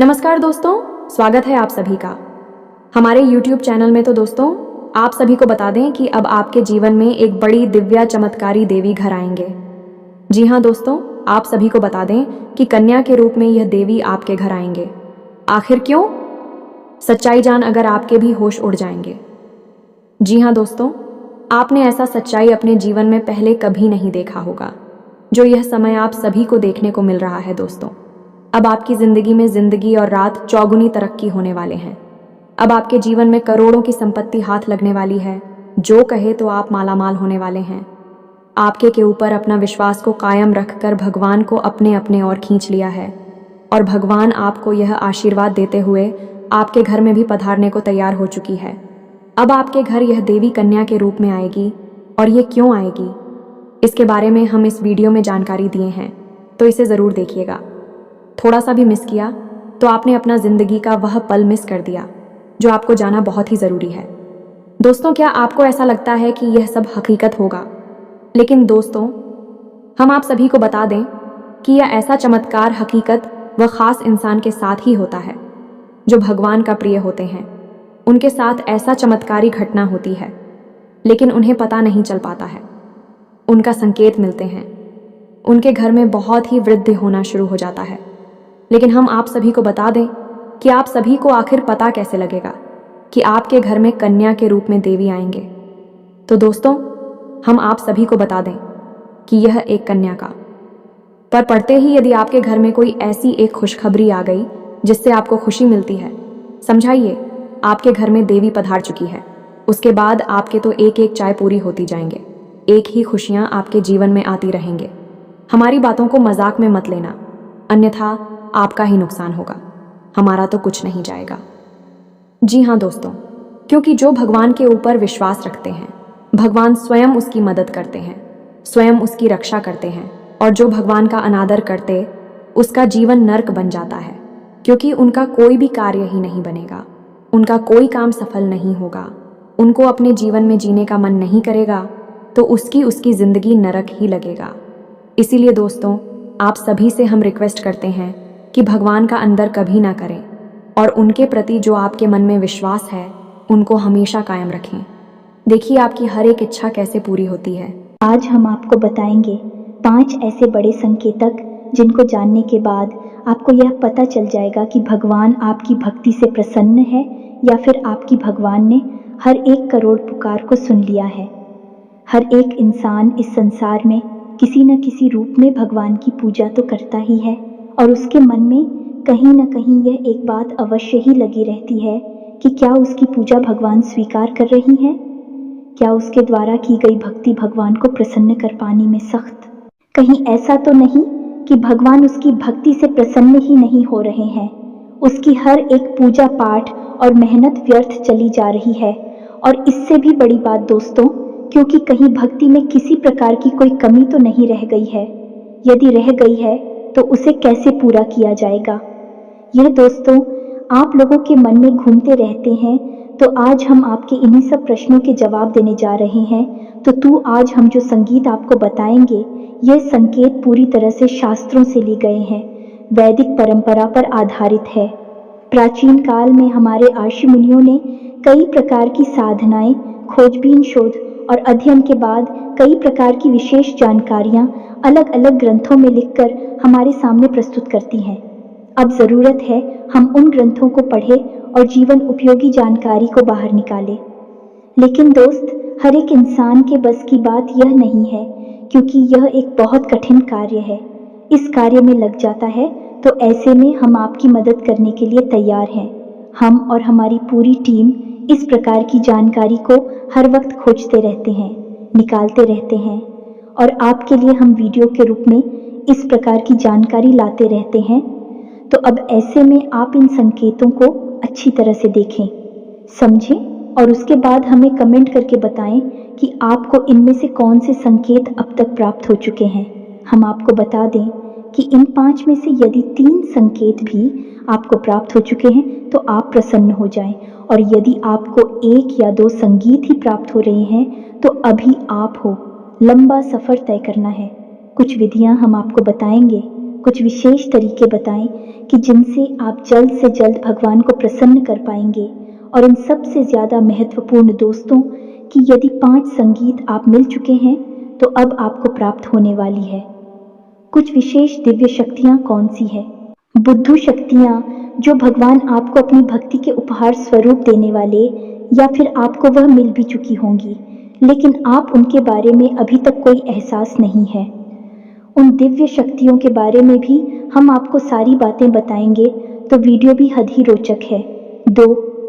नमस्कार दोस्तों, स्वागत है आप सभी का हमारे YouTube चैनल में। तो दोस्तों, आप सभी को बता दें कि अब आपके जीवन में एक बड़ी दिव्या चमत्कारी देवी घर आएंगे। जी हाँ दोस्तों, आप सभी को बता दें कि कन्या के रूप में यह देवी आपके घर आएंगे। आखिर क्यों? सच्चाई जान अगर आपके भी होश उड़ जाएंगे। जी हाँ दोस्तों, आपने ऐसा सच्चाई अपने जीवन में पहले कभी नहीं देखा होगा, जो यह समय आप सभी को देखने को मिल रहा है। दोस्तों, अब आपकी जिंदगी में जिंदगी और रात चौगुनी तरक्की होने वाले हैं। अब आपके जीवन में करोड़ों की संपत्ति हाथ लगने वाली है। जो कहे तो आप मालामाल होने वाले हैं। आपके के ऊपर अपना विश्वास को कायम रखकर भगवान को अपने अपने ओर खींच लिया है, और भगवान आपको यह आशीर्वाद देते हुए आपके घर में भी पधारने को तैयार हो चुकी है। अब आपके घर यह देवी कन्या के रूप में आएगी। और ये क्यों आएगी, इसके बारे में हम इस वीडियो में जानकारी दिए हैं, तो इसे ज़रूर देखिएगा। थोड़ा सा भी मिस किया तो आपने अपना जिंदगी का वह पल मिस कर दिया जो आपको जाना बहुत ही ज़रूरी है। दोस्तों, क्या आपको ऐसा लगता है कि यह सब हकीकत होगा? लेकिन दोस्तों, हम आप सभी को बता दें कि यह ऐसा चमत्कार हकीकत व ख़ास इंसान के साथ ही होता है जो भगवान का प्रिय होते हैं। उनके साथ ऐसा चमत्कारी घटना होती है, लेकिन उन्हें पता नहीं चल पाता है। उनका संकेत मिलते हैं, उनके घर में बहुत ही वृद्धि होना शुरू हो जाता है। लेकिन हम आप सभी को बता दें कि आप सभी को आखिर पता कैसे लगेगा कि आपके घर में कन्या के रूप में देवी आएंगे। तो दोस्तों, हम आप सभी को बता दें कि यह एक कन्या का पर पढ़ते ही यदि आपके घर में कोई ऐसी एक खुशखबरी आ गई जिससे आपको खुशी मिलती है, समझाइए आपके घर में देवी पधार चुकी है। उसके बाद आपके तो एक एक चाय पूरी होती जाएंगे, एक ही खुशियां आपके जीवन में आती रहेंगे। हमारी बातों को मजाक में मत लेना, अन्यथा आपका ही नुकसान होगा, हमारा तो कुछ नहीं जाएगा। जी हाँ दोस्तों, क्योंकि जो भगवान के ऊपर विश्वास रखते हैं, भगवान स्वयं उसकी मदद करते हैं, स्वयं उसकी रक्षा करते हैं। और जो भगवान का अनादर करते, उसका जीवन नर्क बन जाता है, क्योंकि उनका कोई भी कार्य ही नहीं बनेगा, उनका कोई काम सफल नहीं होगा, उनको अपने जीवन में जीने का मन नहीं करेगा, तो उसकी जिंदगी नरक ही लगेगा। इसीलिए दोस्तों, आप सभी से हम रिक्वेस्ट करते हैं कि भगवान का अंदर कभी ना करें, और उनके प्रति जो आपके मन में विश्वास है उनको हमेशा कायम रखें। देखिए आपकी हर एक इच्छा कैसे पूरी होती है। आज हम आपको बताएंगे 5 ऐसे बड़े संकेतक जिनको जानने के बाद आपको यह पता चल जाएगा कि भगवान आपकी भक्ति से प्रसन्न है या फिर आपकी भगवान ने हर 1 करोड़ पुकार को सुन लिया है। हर एक इंसान इस संसार में किसी न किसी रूप में भगवान की पूजा तो करता ही है, और उसके मन में कहीं न कहीं यह एक बात अवश्य ही लगी रहती है कि क्या उसकी पूजा भगवान स्वीकार कर रही हैं? क्या उसके द्वारा की गई भक्ति भगवान को प्रसन्न कर पाने में सख्त? कहीं ऐसा तो नहीं कि भगवान उसकी भक्ति से प्रसन्न ही नहीं हो रहे हैं, उसकी हर एक पूजा पाठ और मेहनत व्यर्थ चली जा रही है। और इससे भी बड़ी बात दोस्तों, क्योंकि कहीं भक्ति में किसी प्रकार की कोई कमी तो नहीं रह गई है। यदि रह गई है तो उसे कैसे पूरा किया जाएगा? यह दोस्तों आप लोगों के मन में घूमते रहते हैं, तो आज हम आपके इन्हीं सब प्रश्नों के जवाब देने जा रहे हैं। तो आज हम जो संगीत आपको बताएंगे, यह संकेत पूरी तरह से शास्त्रों से लिए गए हैं, वैदिक परंपरा पर आधारित है। प्राचीन काल में हमारे ऋषि मुनियों ने कई प्रकार की साधनाएं, खोजबीन, शोध और अध्ययन के बाद कई प्रकार की विशेष जानकारियां अलग अलग ग्रंथों में लिखकर हमारे सामने प्रस्तुत करती हैं। अब ज़रूरत है हम उन ग्रंथों को पढ़ें और जीवन उपयोगी जानकारी को बाहर निकालें। लेकिन दोस्त, हर एक इंसान के बस की बात यह नहीं है, क्योंकि यह एक बहुत कठिन कार्य है। इस कार्य में लग जाता है तो ऐसे में हम आपकी मदद करने के लिए तैयार हैं। हम और हमारी पूरी टीम इस प्रकार की जानकारी को हर वक्त खोजते रहते हैं, निकालते रहते हैं, और आपके लिए हम वीडियो के रूप में इस प्रकार की जानकारी लाते रहते हैं। तो अब ऐसे में आप इन संकेतों को अच्छी तरह से देखें, समझें, और उसके बाद हमें कमेंट करके बताएं कि आपको इनमें से कौन से संकेत अब तक प्राप्त हो चुके हैं। हम आपको बता दें कि इन 5 में से यदि 3 संकेत भी आपको प्राप्त हो चुके हैं तो आप प्रसन्न हो जाएं, और यदि आपको 1 या 2 संगीत ही प्राप्त हो रहे हैं तो अभी आप हो, लंबा सफ़र तय करना है। कुछ विधियां हम आपको बताएंगे, कुछ विशेष तरीके बताएं कि जिनसे आप जल्द से जल्द भगवान को प्रसन्न कर पाएंगे। और इन सबसे ज़्यादा महत्वपूर्ण दोस्तों कि यदि 5 संगीत आप मिल चुके हैं तो अब आपको प्राप्त होने वाली है। कुछ विशेष दिव्य शक्तियाँ कौन सी है? बुद्धू शक्तियाँ, जो भगवान आपको अपनी भक्ति के उपहार स्वरूप देने वाले, या फिर आपको वह मिल भी चुकी होंगी लेकिन आप उनके बारे में अभी तक कोई एहसास नहीं है। उन दिव्य शक्तियों के बारे में भी हम आपको सारी बातें बताएंगे, तो वीडियो भी हद ही रोचक है।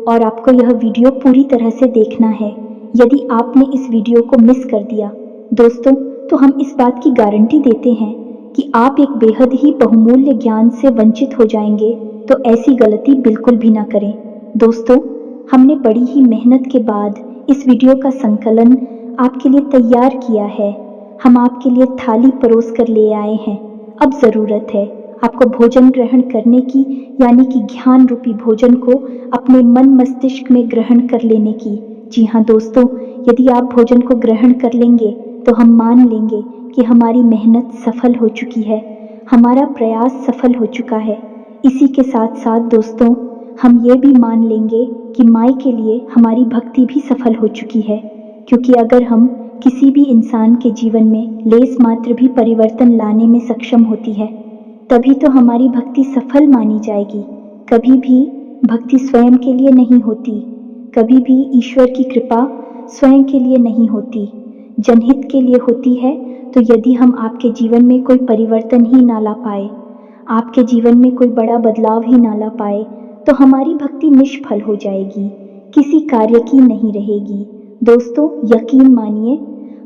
और आपको यह वीडियो पूरी तरह से देखना है। यदि आपने इस वीडियो को मिस कर दिया दोस्तों, तो हम इस बात की गारंटी देते हैं कि आप एक बेहद ही बहुमूल्य ज्ञान से वंचित हो जाएंगे, तो ऐसी गलती बिल्कुल भी ना करें। दोस्तों, हमने बड़ी ही मेहनत के बाद इस वीडियो का संकलन आपके लिए तैयार किया है। हम आपके लिए थाली परोस कर ले आए हैं। अब ज़रूरत है आपको भोजन ग्रहण करने की, यानी कि ज्ञान रूपी भोजन को अपने मन मस्तिष्क में ग्रहण कर लेने की। जी हाँ दोस्तों, यदि आप भोजन को ग्रहण कर लेंगे तो हम मान लेंगे कि हमारी मेहनत सफल हो चुकी है, हमारा प्रयास सफल हो चुका है। इसी के साथ साथ दोस्तों, हम ये भी मान लेंगे कि माई के लिए हमारी भक्ति भी सफल हो चुकी है, क्योंकि अगर हम किसी भी इंसान के जीवन में लेस मात्र भी परिवर्तन लाने में सक्षम होती है, तभी तो हमारी भक्ति सफल मानी जाएगी। कभी भी भक्ति स्वयं के लिए नहीं होती, कभी भी ईश्वर की कृपा स्वयं के लिए नहीं होती, जनहित के लिए होती है। तो यदि हम आपके जीवन में कोई परिवर्तन ही ना ला पाए, आपके जीवन में कोई बड़ा बदलाव ही ना ला पाए, तो हमारी भक्ति निष्फल हो जाएगी, किसी कार्य की नहीं रहेगी। दोस्तों, यकीन मानिए,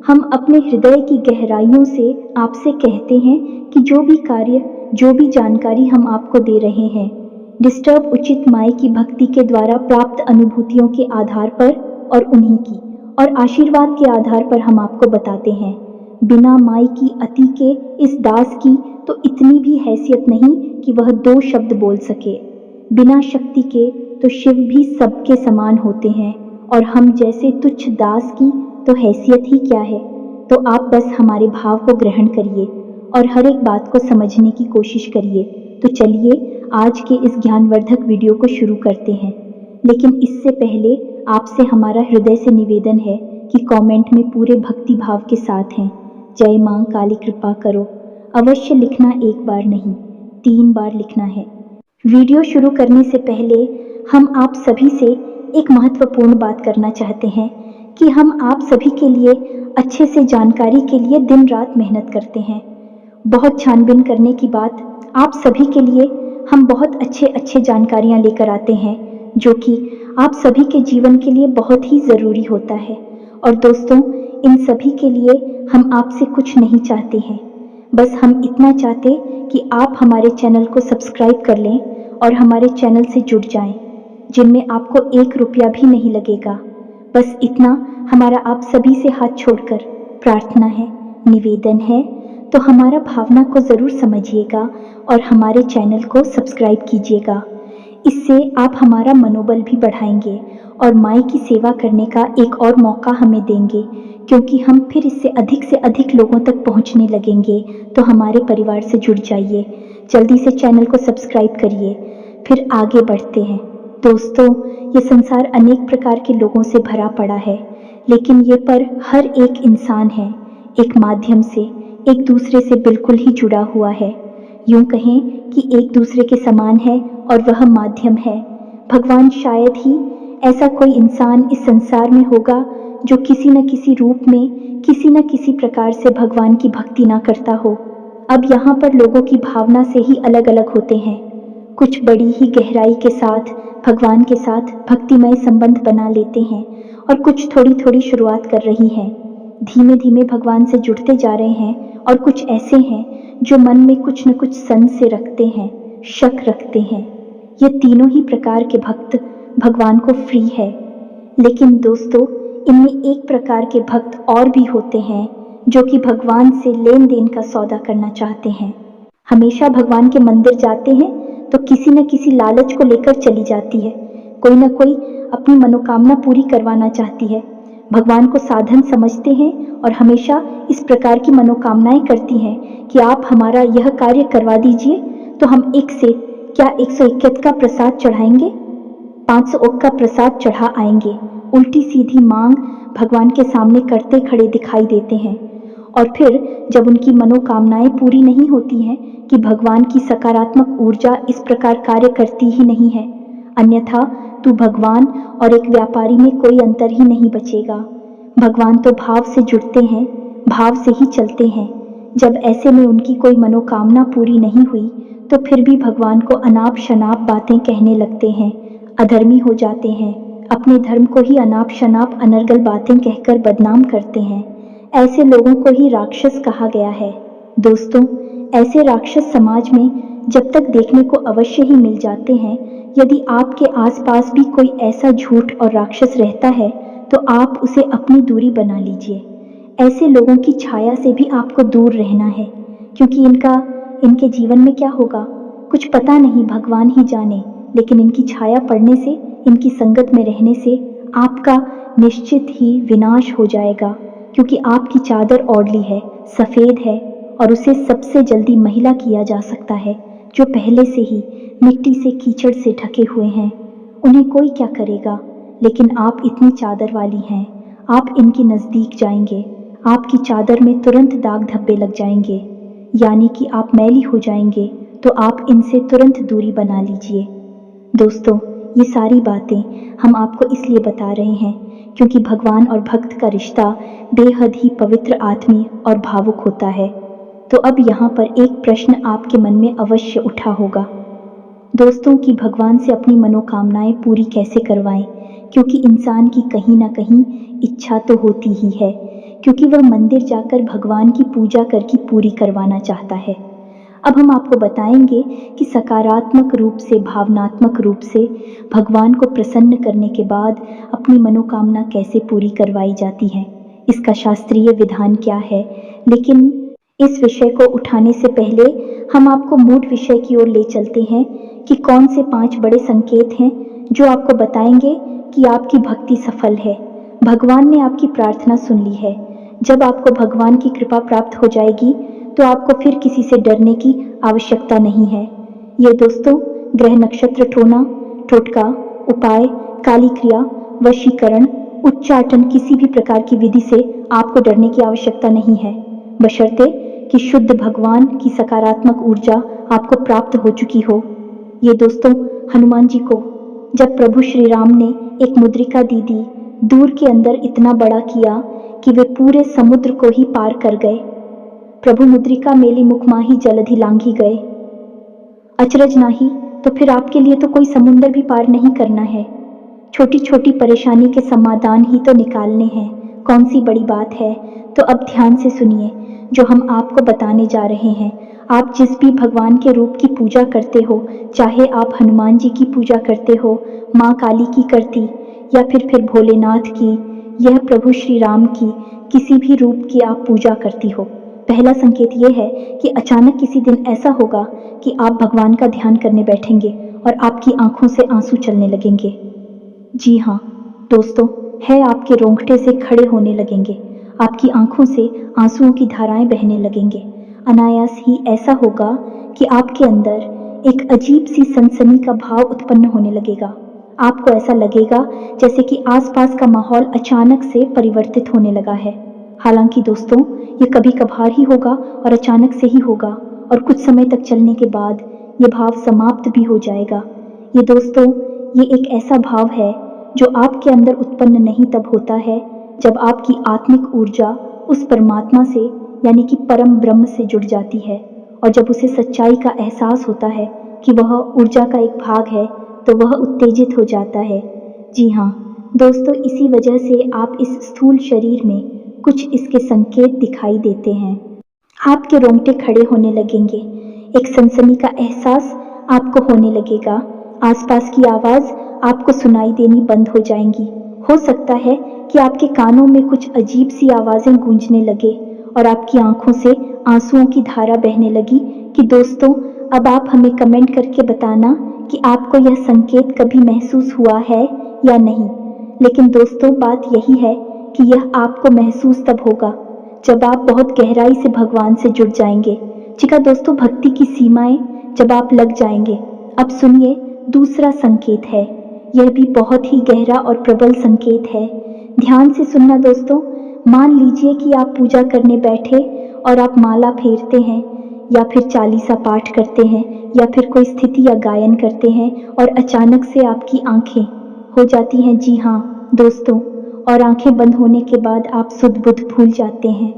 हम अपने हृदय की गहराइयों से आपसे कहते हैं कि जो भी कार्य, जो भी जानकारी हम आपको दे रहे हैं, डिस्टर्ब उचित माई की भक्ति के द्वारा प्राप्त अनुभूतियों के आधार पर और उन्हीं की और आशीर्वाद के आधार पर हम आपको बताते हैं। बिना माई की अति के इस दास की तो इतनी भी हैसियत नहीं कि वह 2 शब्द बोल सके। बिना शक्ति के तो शिव भी सबके समान होते हैं, और हम जैसे तुच्छ दास की तो हैसियत ही क्या है। तो आप बस हमारे भाव को ग्रहण करिए और हर एक बात को समझने की कोशिश करिए। तो चलिए आज के इस ज्ञानवर्धक वीडियो को शुरू करते हैं। लेकिन इससे पहले आपसे हमारा हृदय से निवेदन है कि कमेंट में पूरे भक्ति भाव के साथ हैं, जय मां काली कृपा करो, अवश्य लिखना, 1 बार नहीं 3 बार लिखना है। वीडियो शुरू करने से पहले हम आप सभी से एक महत्वपूर्ण बात करना चाहते हैं कि हम आप सभी के लिए अच्छे से जानकारी के लिए दिन रात मेहनत करते हैं। बहुत छानबीन करने की बाद आप सभी के लिए हम बहुत अच्छे जानकारियां लेकर आते हैं, जो कि आप सभी के जीवन के लिए बहुत ही ज़रूरी होता है। और दोस्तों, इन सभी के लिए हम आपसे कुछ नहीं चाहते हैं, बस हम इतना चाहते कि आप हमारे चैनल को सब्सक्राइब कर लें और हमारे चैनल से जुड़ जाएं, जिनमें आपको 1 रुपया भी नहीं लगेगा। बस इतना हमारा आप सभी से हाथ छोड़कर प्रार्थना है, निवेदन है। तो हमारा भावना को ज़रूर समझिएगा और हमारे चैनल को सब्सक्राइब कीजिएगा। इससे आप हमारा मनोबल भी बढ़ाएंगे और माई की सेवा करने का एक और मौका हमें देंगे, क्योंकि हम फिर इससे अधिक लोगों तक पहुंचने लगेंगे। तो हमारे परिवार से जुड़ जाइए, जल्दी से चैनल को सब्सक्राइब करिए, फिर आगे बढ़ते हैं। दोस्तों, ये संसार अनेक प्रकार के लोगों से भरा पड़ा है, लेकिन ये पर हर एक इंसान है, एक माध्यम से एक दूसरे से बिल्कुल ही जुड़ा हुआ है। यूं कहें कि एक दूसरे के समान है और वह माध्यम है। भगवान शायद ही ऐसा कोई इंसान इस संसार में होगा जो किसी न किसी रूप में, किसी न किसी प्रकार से भगवान की भक्ति ना करता हो। अब यहाँ पर लोगों की भावना से ही अलग अलग होते हैं। कुछ बड़ी ही गहराई के साथ भगवान के साथ भक्तिमय संबंध बना लेते हैं और कुछ थोड़ी शुरुआत कर रही हैं, धीमे धीमे भगवान से जुड़ते जा रहे हैं। और कुछ ऐसे हैं जो मन में कुछ न कुछ संशय रखते हैं, शक रखते हैं। ये तीनों ही प्रकार के भक्त भगवान को फ्री है। लेकिन दोस्तों, इनमें एक प्रकार के भक्त और भी होते हैं जो कि भगवान से लेन देन का सौदा करना चाहते हैं। हमेशा भगवान के मंदिर जाते हैं तो किसी न किसी लालच को लेकर चली जाती है, कोई ना कोई अपनी मनोकामना पूरी करवाना चाहती है। भगवान को साधन समझते हैं और हमेशा इस प्रकार की मनोकामनाएं करती हैं कि आप हमारा यह कार्य करवा दीजिए, तो हम एक से क्या 121 का प्रसाद चढ़ाएंगे, 500 ओक का प्रसाद चढ़ा आएंगे। उल्टी सीधी मांग भगवान के सामने करते खड़े दिखाई देते हैं। और फिर जब उनकी मनोकामनाएं पूरी नहीं होती हैं कि भगवान की सकारात्मक ऊर्जा इस प्रकार कार्य करती ही नहीं है, अन्यथा तू भगवान और एक व्यापारी में कोई अंतर ही नहीं बचेगा। भगवान तो भाव से जुड़ते हैं, भाव से ही चलते हैं। जब ऐसे में उनकी कोई मनोकामना पूरी नहीं हुई तो फिर भी भगवान को अनाप शनाप बातें कहने लगते हैं, अधर्मी हो जाते हैं, अपने धर्म को ही अनाप शनाप अनर्गल बातें कहकर बदनाम करते हैं। ऐसे लोगों को ही राक्षस कहा गया है। दोस्तों, ऐसे राक्षस समाज में जब तक देखने को अवश्य ही मिल जाते हैं। यदि आपके आसपास भी कोई ऐसा झूठ और राक्षस रहता है तो आप उसे अपनी दूरी बना लीजिए। ऐसे लोगों की छाया से भी आपको दूर रहना है, क्योंकि इनके जीवन में क्या होगा कुछ पता नहीं, भगवान ही जाने। लेकिन इनकी छाया पड़ने से, इनकी संगत में रहने से आपका निश्चित ही विनाश हो जाएगा, क्योंकि आपकी चादर ओढ़ली है, सफ़ेद है, और उसे सबसे जल्दी महिला किया जा सकता है जो पहले से ही मिट्टी से कीचड़ से ढके हुए हैं। उन्हें कोई क्या करेगा, लेकिन आप इतनी चादर वाली हैं, आप इनके नज़दीक जाएंगे, आपकी चादर में तुरंत दाग धब्बे लग जाएंगे, यानी कि आप मैली हो जाएंगे, तो आप इनसे तुरंत दूरी बना लीजिए। दोस्तों, ये सारी बातें हम आपको इसलिए बता रहे हैं क्योंकि भगवान और भक्त का रिश्ता बेहद ही पवित्र, आत्मीय और भावुक होता है। तो अब यहाँ पर एक प्रश्न आपके मन में अवश्य उठा होगा दोस्तों कि भगवान से अपनी मनोकामनाएं पूरी कैसे करवाएं, क्योंकि इंसान की कहीं ना कहीं इच्छा तो होती ही है, क्योंकि वह मंदिर जाकर भगवान की पूजा करके पूरी करवाना चाहता है। अब हम आपको बताएंगे कि सकारात्मक रूप से, भावनात्मक रूप से भगवान को प्रसन्न करने के बाद अपनी मनोकामना कैसे पूरी करवाई जाती है, इसका शास्त्रीय विधान क्या है। लेकिन इस विषय को उठाने से पहले हम आपको मूल विषय की ओर ले चलते हैं कि कौन से 5 बड़े संकेत हैं जो आपको बताएंगे कि आपकी भक्ति सफल है, भगवान ने आपकी प्रार्थना सुन ली है। जब आपको भगवान की कृपा प्राप्त हो जाएगी तो आपको फिर किसी से डरने की आवश्यकता नहीं है। ये दोस्तों, ग्रह नक्षत्र टोना, टोटका, उपाय, काली क्रिया, वशीकरण, उच्चाटन, किसी भी प्रकार की विधि से आपको डरने की आवश्यकता नहीं है, बशर्ते कि शुद्ध भगवान की सकारात्मक ऊर्जा आपको प्राप्त हो चुकी हो। ये दोस्तों, हनुमान जी को जब प्रभु श्री राम ने एक मुद्रिका दी दूर के अंदर इतना बड़ा किया कि वे पूरे समुद्र को ही पार कर गए। प्रभु मुद्रिका मेली मुख माही जलधि लांघी गए। अचरज नाही, तो फिर आपके लिए तो कोई समुंदर भी पार नहीं करना है। छोटी छोटी परेशानी के समाधान ही तो निकालने हैं, कौन सी बड़ी बात है। तो अब ध्यान से सुनिए जो हम आपको बताने जा रहे हैं। आप जिस भी भगवान के रूप की पूजा करते हो, चाहे आप हनुमान जी की पूजा करते हो, माँ काली की करती, या फिर भोलेनाथ की, यह प्रभु श्री राम की, किसी भी रूप की आप पूजा करती हो, पहला संकेत ये है कि अचानक किसी दिन ऐसा होगा कि आप भगवान का ध्यान करने बैठेंगे और आपकी आंखों से आंसू चलने लगेंगे। जी हाँ दोस्तों, है आपके रोंगटे से खड़े होने लगेंगे, आपकी आंखों से आंसुओं की धाराएं बहने लगेंगे। अनायास ही ऐसा होगा कि आपके अंदर एक अजीब सी सनसनी का भाव उत्पन्न होने लगेगा। आपको ऐसा लगेगा जैसे कि आसपास का माहौल अचानक से परिवर्तित होने लगा है। हालांकि दोस्तों, ये कभी कभार ही होगा और अचानक से ही होगा, और कुछ समय तक चलने के बाद ये भाव समाप्त भी हो जाएगा। ये दोस्तों, ये एक ऐसा भाव है जो आपके अंदर उत्पन्न नहीं तब होता है जब आपकी आत्मिक ऊर्जा उस परमात्मा से, यानी कि परम ब्रह्म से जुड़ जाती है, और जब उसे सच्चाई का एहसास होता है कि वह ऊर्जा का एक भाग है तो वह उत्तेजित हो जाता है। जी हाँ दोस्तों, इसी वजह से आप इस स्थूल शरीर में कुछ इसके संकेत दिखाई देते हैं। आपके रोंगटे खड़े होने लगेंगे, एक सनसनी का एहसास आपको होने लगेगा, आसपास की आवाज़ आपको सुनाई देनी बंद हो जाएंगी। हो सकता है कि आपके कानों में कुछ अजीब सी आवाज़ें गूंजने लगे और आपकी आंखों से आंसुओं की धारा बहने लगी। कि दोस्तों, अब आप हमें कमेंट करके बताना कि आपको यह संकेत कभी महसूस हुआ है या नहीं। लेकिन दोस्तों, बात यही है कि यह आपको महसूस तब होगा जब आप बहुत गहराई से भगवान से जुड़ जाएंगे। जी हाँ दोस्तों, भक्ति की सीमाएं जब आप लग जाएंगे। अब सुनिए, दूसरा संकेत है, यह भी बहुत ही गहरा और प्रबल संकेत है। ध्यान से सुनना दोस्तों। मान लीजिए कि आप पूजा करने बैठे और आप माला फेरते हैं या फिर चालीसा पाठ करते हैं या फिर कोई स्थिति या गायन करते हैं और अचानक से आपकी आंखें हो जाती हैं। जी हाँ दोस्तों, और आंखें बंद होने के बाद आप सुध बुध भूल जाते हैं।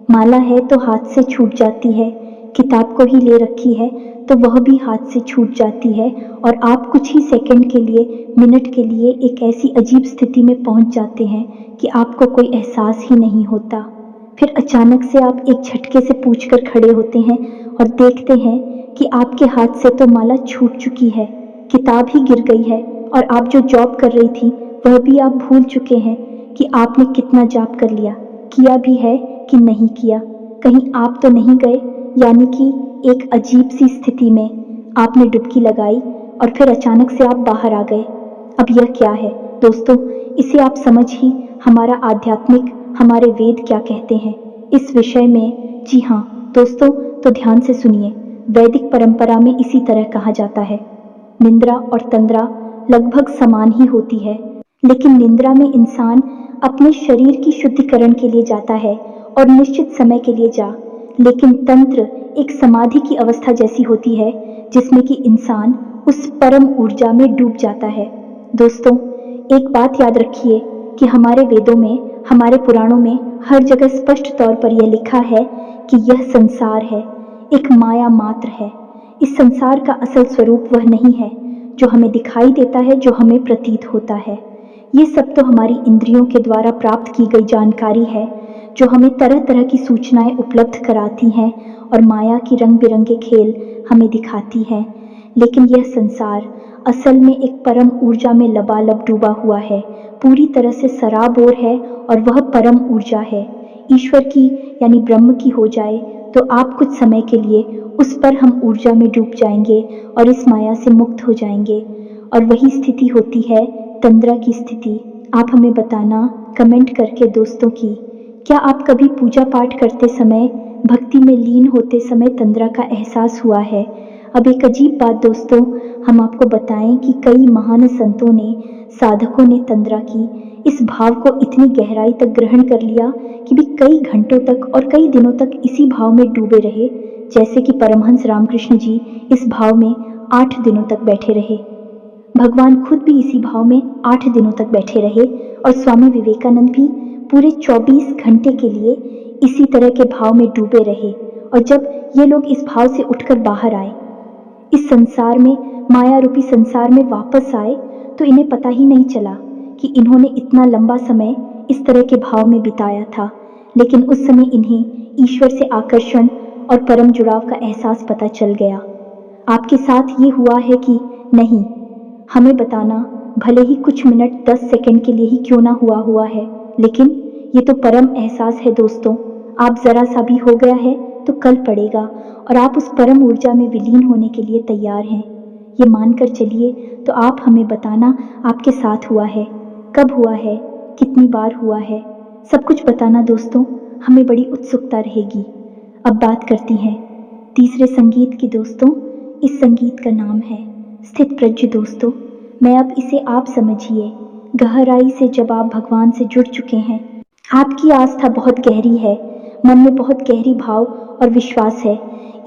माला है तो हाथ से छूट जाती है, किताब को ही ले रखी है तो वह भी हाथ से छूट जाती है और आप कुछ ही सेकंड के लिए, मिनट के लिए एक ऐसी अजीब स्थिति में पहुंच जाते हैं कि आपको कोई एहसास ही नहीं होता। फिर अचानक से आप एक झटके से पूछकर खड़े होते हैं और देखते हैं कि आपके हाथ से तो माला छूट चुकी है, किताब ही गिर गई है और आप जो जॉब कर रही थी वह भी आप भूल चुके हैं कि आपने कितना जाप कर लिया, किया भी है कि नहीं किया, कहीं आप तो नहीं गए। यानी कि एक अजीब सी स्थिति में आपने डुबकी लगाई और फिर अचानक से आप बाहर आ गए। अब यह क्या है दोस्तों, इसे आप समझ ही हमारा आध्यात्मिक, हमारे वेद क्या कहते हैं इस विषय में। जी हाँ दोस्तों, तो ध्यान से सुनिए। वैदिक परंपरा में इसी तरह कहा जाता है, निंद्रा और तंद्रा लगभग समान ही होती है, लेकिन निंद्रा में इंसान अपने शरीर की शुद्धिकरण के लिए जाता है और निश्चित समय के लिए जा, लेकिन तंत्र एक समाधि की अवस्था जैसी होती है जिसमें कि इंसान उस परम ऊर्जा में डूब जाता है। दोस्तों, एक बात याद रखिए कि हमारे वेदों में, हमारे पुराणों में हर जगह स्पष्ट तौर पर यह लिखा है कि यह संसार है, एक माया मात्र है। इस संसार का असल स्वरूप वह नहीं है जो हमें दिखाई देता है, जो हमें प्रतीत होता है। ये सब तो हमारी इंद्रियों के द्वारा प्राप्त की गई जानकारी है जो हमें तरह तरह की सूचनाएं उपलब्ध कराती हैं और माया की रंग बिरंगे खेल हमें दिखाती हैं। लेकिन यह संसार असल में एक परम ऊर्जा में लबालब डूबा हुआ है, पूरी तरह से सराबोर है और वह परम ऊर्जा है। ईश्वर की यानी ब्रह्म की हो जाए तो आप कुछ समय के लिए उस पर हम ऊर्जा में डूब जाएंगे और इस माया से मुक्त हो जाएंगे, और वही स्थिति होती है तंद्रा की स्थिति। आप हमें बताना कमेंट करके दोस्तों कि क्या आप कभी पूजा पाठ करते समय, भक्ति में लीन होते समय तंद्रा का एहसास हुआ है। अब एक अजीब बात दोस्तों, हम आपको बताएं कि कई महान संतों ने, साधकों ने तंद्रा की इस भाव को इतनी गहराई तक ग्रहण कर लिया कि भी कई घंटों तक और कई दिनों तक इसी भाव में डूबे रहे। जैसे कि परमहंस रामकृष्ण जी इस भाव में 8 दिनों तक बैठे रहे, भगवान खुद भी इसी भाव में 8 दिनों तक बैठे रहे और स्वामी विवेकानंद भी पूरे 24 घंटे के लिए इसी तरह के भाव में डूबे रहे। और जब ये लोग इस भाव से उठकर बाहर आए, इस संसार में, माया रूपी संसार में वापस आए, तो इन्हें पता ही नहीं चला कि इन्होंने इतना लंबा समय इस तरह के भाव में बिताया था। लेकिन उस समय इन्हें ईश्वर से आकर्षण और परम जुड़ाव का एहसास पता चल गया। आपके साथ ये हुआ है कि नहीं, हमें बताना, भले ही कुछ मिनट 10 सेकंड के लिए ही क्यों ना हुआ है, लेकिन ये तो परम एहसास है दोस्तों। आप जरा सा भी हो गया है तो कल पड़ेगा और आप उस परम ऊर्जा में विलीन होने के लिए तैयार हैं। ये मानकर चलिए, तो आप हमें बताना आपके साथ हुआ है, कब हुआ है, कितनी बार हुआ है, सब कुछ बताना दोस्तों, हमें बड़ी उत्सुकता रहेगी। अब बात करती हैं तीसरे संगीत की दोस्तों। इस संगीत का नाम है स्थित प्रज्ञ दोस्तों। मैं अब इसे आप समझिए, गहराई से जब आप भगवान से जुड़ चुके हैं, आपकी आस्था बहुत गहरी है, मन में बहुत गहरी भाव और विश्वास है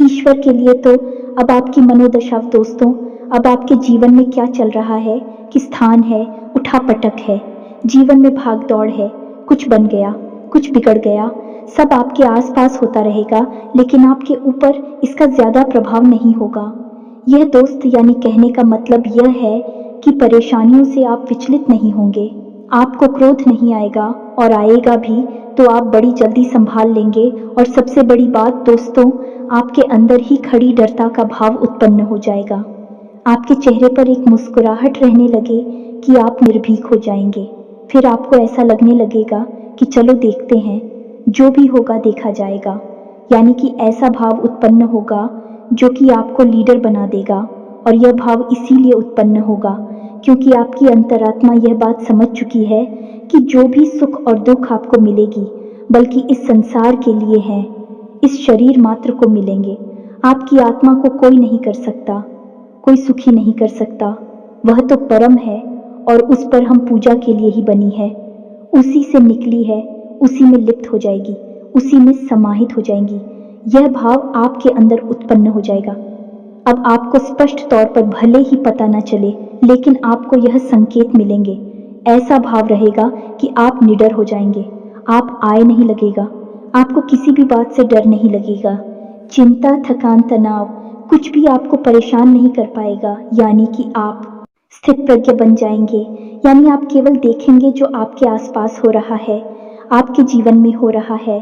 ईश्वर के लिए। तो अब आपकी मनोदशा दोस्तों, अब आपके जीवन में क्या चल रहा है, किस स्थान है, उठापटक है, जीवन में भाग दौड़ है, कुछ बन गया, कुछ बिगड़ गया, सब आपके आसपास होता रहेगा, लेकिन आपके ऊपर इसका ज्यादा प्रभाव नहीं होगा। यह दोस्त यानी कहने का मतलब यह है कि परेशानियों से आप विचलित नहीं होंगे, आपको क्रोध नहीं आएगा, और आएगा भी तो आप बड़ी जल्दी संभाल लेंगे। और सबसे बड़ी बात दोस्तों, आपके अंदर ही खड़ी डरता का भाव उत्पन्न हो जाएगा। आपके चेहरे पर एक मुस्कुराहट रहने लगे कि आप निर्भीक हो जाएंगे। फिर आपको ऐसा लगने लगेगा कि चलो देखते हैं, जो भी होगा देखा जाएगा। यानी कि ऐसा भाव उत्पन्न होगा जो कि आपको लीडर बना देगा और यह भाव इसीलिए उत्पन्न होगा क्योंकि आपकी अंतरात्मा यह बात समझ चुकी है कि जो भी सुख और दुख आपको मिलेगी बल्कि इस संसार के लिए है, इस शरीर मात्र को मिलेंगे। आपकी आत्मा को कोई नहीं कर सकता, कोई सुखी नहीं कर सकता। वह तो परम है और उस पर हम पूजा के लिए ही बनी है, उसी से निकली है, उसी में लिप्त हो जाएगी, उसी में समाहित हो जाएंगी। यह भाव आपके अंदर उत्पन्न हो जाएगा। अब आपको स्पष्ट तौर पर भले ही पता न चले, लेकिन आपको यह संकेत मिलेंगे। ऐसा भाव रहेगा कि आप निडर हो जाएंगे, आप आए नहीं लगेगा, आपको किसी भी बात से डर नहीं लगेगा। चिंता, थकान, तनाव कुछ भी आपको परेशान नहीं कर पाएगा, यानी कि आप स्थित प्रज्ञ बन जाएंगे। यानी आप केवल देखेंगे जो आपके आसपास हो रहा है, आपके जीवन में हो रहा है,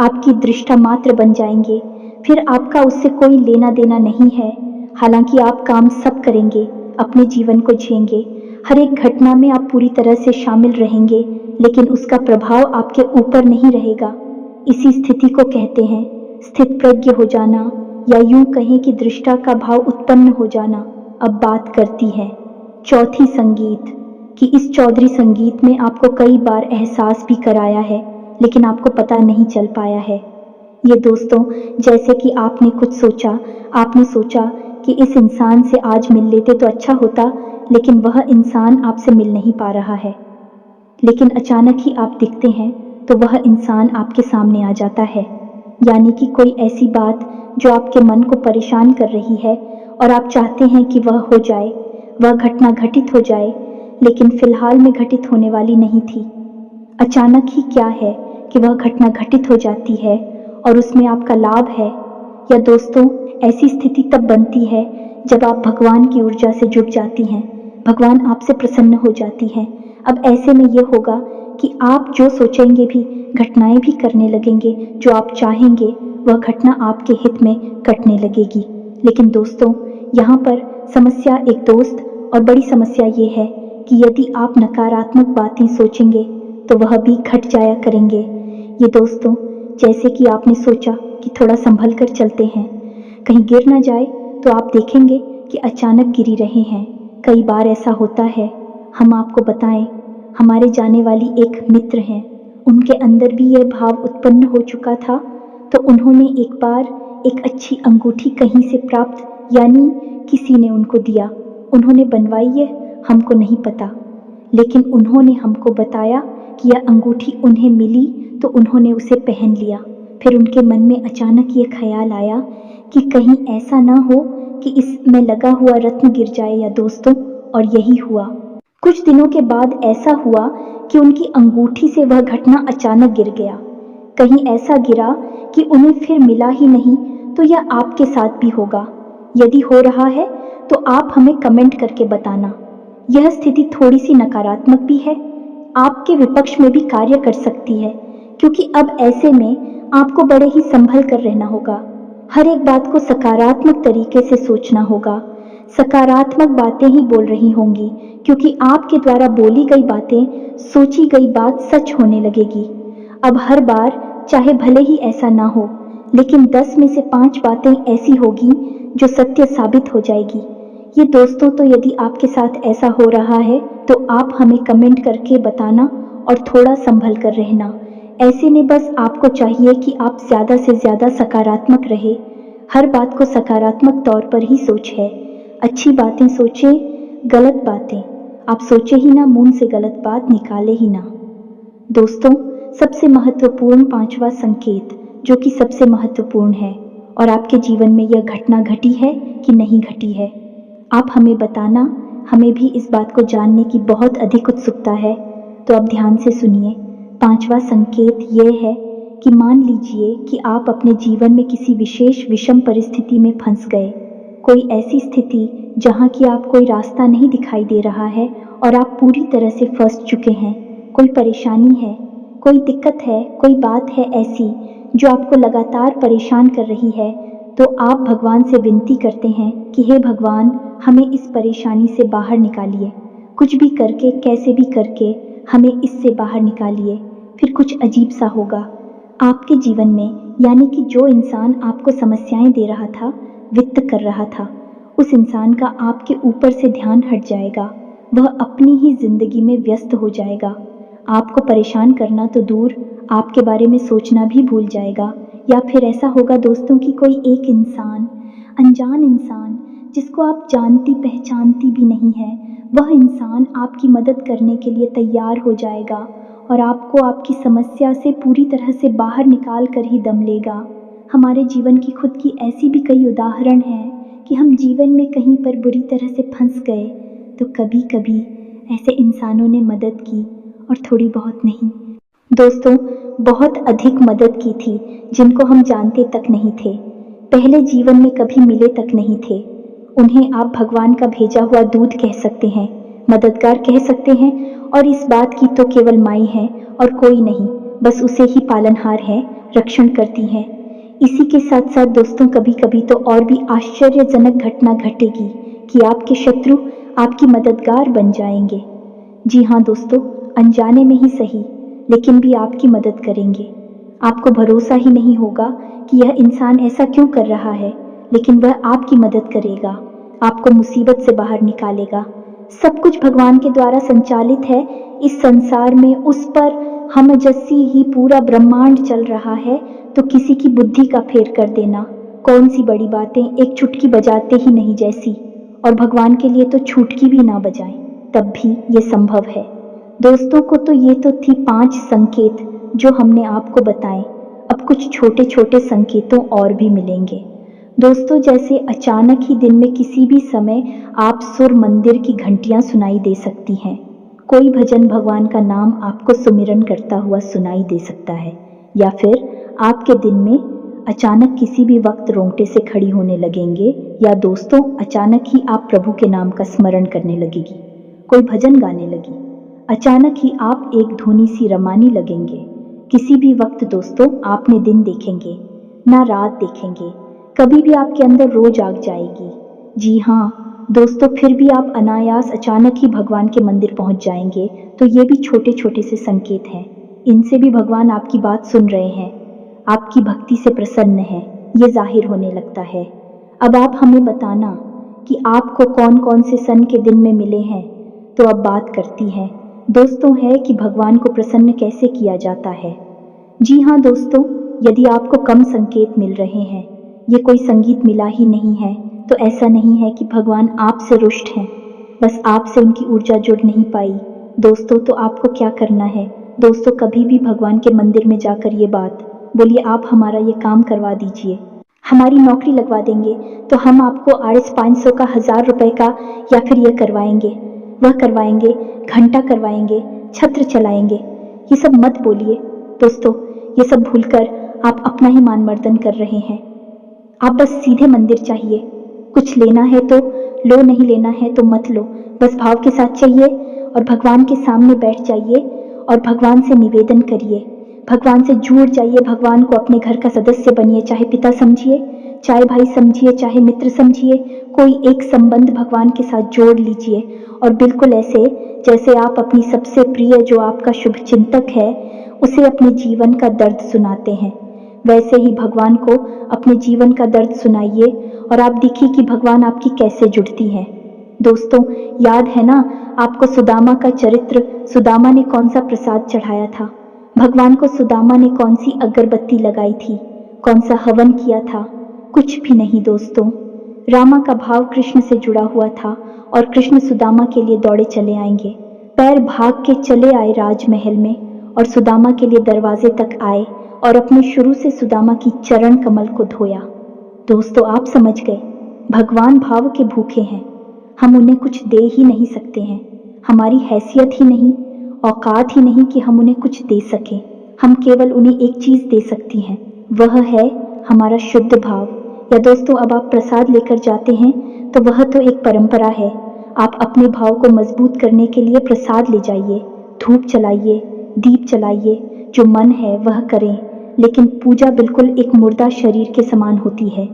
आपकी दृष्टा मात्र बन जाएंगे। फिर आपका उससे कोई लेना देना नहीं है। हालांकि आप काम सब करेंगे, अपने जीवन को जिएंगे, हर एक घटना में आप पूरी तरह से शामिल रहेंगे, लेकिन उसका प्रभाव आपके ऊपर नहीं रहेगा। इसी स्थिति को कहते हैं स्थित प्रज्ञ हो जाना, या यूं कहें कि दृष्टा का भाव उत्पन्न हो जाना। अब बात करती है चौथी संगीत कि इस चौधरी संगीत में आपको कई बार एहसास भी कराया है, लेकिन आपको पता नहीं चल पाया है। ये दोस्तों, जैसे कि आपने कुछ सोचा, आपने सोचा कि इस इंसान से आज मिल लेते तो अच्छा होता, लेकिन वह इंसान आपसे मिल नहीं पा रहा है। लेकिन अचानक ही आप दिखते हैं तो वह इंसान आपके सामने आ जाता है। यानी कि कोई ऐसी बात जो आपके मन को परेशान कर रही है और आप चाहते हैं कि वह हो जाए, वह घटना घटित हो जाए, लेकिन फिलहाल में घटित होने वाली नहीं थी। अचानक ही क्या है कि वह घटना घटित हो जाती है और उसमें आपका लाभ है। या दोस्तों, ऐसी स्थिति तब बनती है जब आप भगवान की ऊर्जा से जुड़ जाती हैं, भगवान आपसे प्रसन्न हो जाती हैं। अब ऐसे में यह होगा कि आप जो सोचेंगे भी, घटनाएं भी करने लगेंगे, जो आप चाहेंगे वह घटना आपके हित में घटने लगेगी। लेकिन दोस्तों, यहाँ पर समस्या एक दोस्त और बड़ी समस्या ये है कि यदि आप नकारात्मक बातें सोचेंगे तो वह भी घट जाया करेंगे। ये दोस्तों, जैसे कि आपने सोचा कि थोड़ा संभल कर चलते हैं, कहीं गिर ना जाए, तो आप देखेंगे कि अचानक गिरी रहे हैं। कई बार ऐसा होता है। हम आपको बताएं, हमारे जाने वाली एक मित्र हैं, उनके अंदर भी यह भाव उत्पन्न हो चुका था। तो उन्होंने एक बार एक अच्छी अंगूठी कहीं से प्राप्त, यानी किसी ने उनको दिया, उन्होंने बनवाई है, हमको नहीं पता, लेकिन उन्होंने हमको बताया कि यह अंगूठी उन्हें मिली तो उन्होंने उसे पहन लिया। फिर उनके मन में अचानक ये ख्याल आया कि कहीं ऐसा ना हो कि इसमें लगा हुआ रत्न गिर जाए। या दोस्तों, और यही हुआ। कुछ दिनों के बाद ऐसा हुआ कि उनकी अंगूठी से वह घटना अचानक गिर गया। कहीं ऐसा गिरा कि उन्हें फिर मिला ही नहीं। तो यह आपके साथ भी होगा। यदि हो रहा है तो आप हमें कमेंट करके बताना। यह स्थिति थोड़ी सी नकारात्मक भी है, आपके विपक्ष में भी कार्य कर सकती है, क्योंकि अब ऐसे में आपको बड़े ही संभल कर रहना होगा। हर एक बात को सकारात्मक तरीके से सोचना होगा। सकारात्मक बातें ही बोल रही होंगी, क्योंकि आपके द्वारा बोली गई बातें, सोची गई बात सच होने लगेगी। अब हर बार चाहे भले ही ऐसा ना हो, लेकिन 10 में से 5 बातें ऐसी होगी जो सत्य साबित हो जाएगी। ये दोस्तों, तो यदि आपके साथ ऐसा हो रहा है तो आप हमें कमेंट करके बताना और थोड़ा संभल कर रहना। ऐसे में बस आपको चाहिए कि आप ज़्यादा से ज़्यादा सकारात्मक रहे। हर बात को सकारात्मक तौर पर ही सोचें। अच्छी बातें सोचें, गलत बातें आप सोचे ही ना, मुंह से गलत बात निकाले ही ना। दोस्तों, सबसे महत्वपूर्ण 5वां संकेत, जो कि सबसे महत्वपूर्ण है, और आपके जीवन में यह घटना घटी है कि नहीं घटी है, आप हमें बताना। हमें भी इस बात को जानने की बहुत अधिक उत्सुकता है। तो अब ध्यान से सुनिए। 5वां संकेत यह है कि मान लीजिए कि आप अपने जीवन में किसी विशेष विषम परिस्थिति में फंस गए। कोई ऐसी स्थिति जहाँ की आप कोई रास्ता नहीं दिखाई दे रहा है और आप पूरी तरह से फंस चुके हैं। कोई परेशानी है, कोई दिक्कत है, कोई बात है ऐसी जो आपको लगातार परेशान कर रही है। तो आप भगवान से विनती करते हैं कि हे भगवान, हमें इस परेशानी से बाहर निकालिए। कुछ भी करके, कैसे भी करके हमें इससे बाहर निकालिए। फिर कुछ अजीब सा होगा आपके जीवन में, यानी कि जो इंसान आपको समस्याएं दे रहा था, वित्त कर रहा था, उस इंसान का आपके ऊपर से ध्यान हट जाएगा, वह अपनी ही जिंदगी में व्यस्त हो जाएगा। आपको परेशान करना तो दूर, आपके बारे में सोचना भी भूल जाएगा। या फिर ऐसा होगा दोस्तों कि कोई एक इंसान, अनजान इंसान, जिसको आप जानती पहचानती भी नहीं है, वह इंसान आपकी मदद करने के लिए तैयार हो जाएगा और आपको आपकी समस्या से पूरी तरह से बाहर निकाल कर ही दम लेगा। हमारे जीवन की खुद की ऐसी भी कई उदाहरण हैं कि हम जीवन में कहीं पर बुरी तरह से फंस गए तो कभी कभी ऐसे इंसानों ने मदद की, और थोड़ी बहुत नहीं दोस्तों, बहुत अधिक मदद की थी, जिनको हम जानते तक नहीं थे, पहले जीवन में कभी मिले तक नहीं थे। उन्हें आप भगवान का भेजा हुआ दूत कह सकते हैं, मददगार कह सकते हैं, और इस बात की तो केवल माई है और कोई नहीं, बस उसे ही पालनहार है, रक्षण करती है। इसी के साथ साथ दोस्तों कभी कभी तो और भी आश्चर्यजनक घटना घटेगी कि आपके शत्रु आपकी मददगार बन जाएंगे। जी हाँ दोस्तों, अनजाने में ही सही, लेकिन भी आपकी मदद करेंगे। आपको भरोसा ही नहीं होगा कि यह इंसान ऐसा क्यों कर रहा है, लेकिन वह आपकी मदद करेगा, आपको मुसीबत से बाहर निकालेगा। सब कुछ भगवान के द्वारा संचालित है। इस संसार में उस पर हम जैसी ही पूरा ब्रह्मांड चल रहा है, तो किसी की बुद्धि का फेर कर देना कौन सी बड़ी बातें, एक चुटकी बजाते ही नहीं जैसी। और भगवान के लिए तो छुटकी भी ना बजाएं, तब भी ये संभव है। दोस्तों को तो ये तो थी 5 संकेत जो हमने आपको बताए। अब कुछ छोटे छोटे संकेतों और भी मिलेंगे दोस्तों, जैसे अचानक ही दिन में किसी भी समय आप सुर मंदिर की घंटियां सुनाई दे सकती हैं। कोई भजन भगवान का नाम आपको सुमिरन करता हुआ सुनाई दे सकता है। या फिर आपके दिन में अचानक किसी भी वक्त रोंगटे से खड़ी होने लगेंगे, या दोस्तों अचानक ही आप प्रभु के नाम का स्मरण करने लगेगी, कोई भजन गाने लगी, अचानक ही आप एक धुनी सी रमानी लगेंगे। किसी भी वक्त दोस्तों आपने दिन देखेंगे ना रात देखेंगे, कभी भी आपके अंदर रोज आग जाएगी। जी हाँ दोस्तों, फिर भी आप अनायास अचानक ही भगवान के मंदिर पहुंच जाएंगे। तो ये भी छोटे छोटे से संकेत हैं, इनसे भी भगवान आपकी बात सुन रहे हैं, आपकी भक्ति से प्रसन्न है, ये जाहिर होने लगता है। अब आप हमें बताना कि आपको कौन कौन से सन के दिन में मिले हैं। तो अब बात करती है दोस्तों है कि भगवान को प्रसन्न कैसे किया जाता है। जी हाँ दोस्तों, यदि आपको कम संकेत मिल रहे हैं, ये कोई संगीत मिला ही नहीं है, तो ऐसा नहीं है कि भगवान आपसे रुष्ट हैं, बस आपसे उनकी ऊर्जा जुड़ नहीं पाई। दोस्तों तो आपको क्या करना है दोस्तों, कभी भी भगवान के मंदिर में जाकर ये बात बोलिए, आप हमारा ये काम करवा दीजिए, हमारी नौकरी लगवा देंगे, तो हम आपको RS 500 का 1000 रुपए का या फिर ये करवाएंगे, वह करवाएंगे, घंटा करवाएंगे, छत्र चलाएंगे। ये सब मत बोलिए दोस्तों, ये सब भूलकर आप अपना ही मान मर्दन कर रहे हैं। आप बस सीधे मंदिर चाहिए, कुछ लेना है तो लो, नहीं लेना है तो मत लो, बस भाव के साथ चाहिए और भगवान के सामने बैठ जाइए और भगवान से निवेदन करिए, भगवान से जुड़ जाइए, भगवान को अपने घर का सदस्य बनिए, चाहे पिता समझिए, चाहे भाई समझिए, चाहे मित्र समझिए, कोई एक संबंध भगवान के साथ जोड़ लीजिए। और बिल्कुल ऐसे जैसे आप अपनी सबसे प्रिय जो आपका शुभ चिंतक है उसे अपने जीवन का दर्द सुनाते हैं, वैसे ही भगवान को अपने जीवन का दर्द सुनाइए और आप देखिए कि भगवान आपकी कैसे जुड़ती हैं। दोस्तों याद है ना आपको सुदामा का चरित्र, सुदामा ने कौन सा प्रसाद चढ़ाया था, भगवान को सुदामा ने कौन सी अगरबत्ती लगाई थी, कौन सा हवन किया था, कुछ भी नहीं दोस्तों। रामा का भाव कृष्ण से जुड़ा हुआ था और कृष्ण सुदामा के लिए दौड़े चले आएंगे, पैर भाग के चले आए राजमहल में और सुदामा के लिए दरवाजे तक आए और अपने शुरू से सुदामा की चरण कमल को धोया। दोस्तों आप समझ गए, भगवान भाव के भूखे हैं, हम उन्हें कुछ दे ही नहीं सकते हैं, हमारी हैसियत ही नहीं, औकात ही नहीं कि हम उन्हें कुछ दे सकें। हम केवल उन्हें एक चीज दे सकती हैं, वह है हमारा शुद्ध भाव। या दोस्तों अब आप प्रसाद लेकर जाते हैं तो वह तो एक परंपरा है, आप अपने भाव को मजबूत करने के लिए प्रसाद ले जाइए, धूप जलाइए, दीप जलाइए, जो मन है वह करें, लेकिन पूजा बिल्कुल एक मुर्दा शरीर के समान होती है।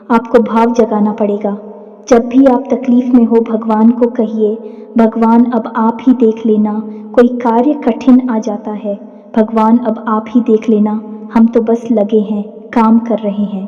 आपको भाव जगाना पड़ेगा। जब भी आप तकलीफ में हो भगवान को कहिए, भगवान अब आप ही देख लेना, कोई कार्य कठिन आ जाता है, भगवान अब आप ही देख लेना, हम तो बस लगे हैं, काम कर रहे हैं।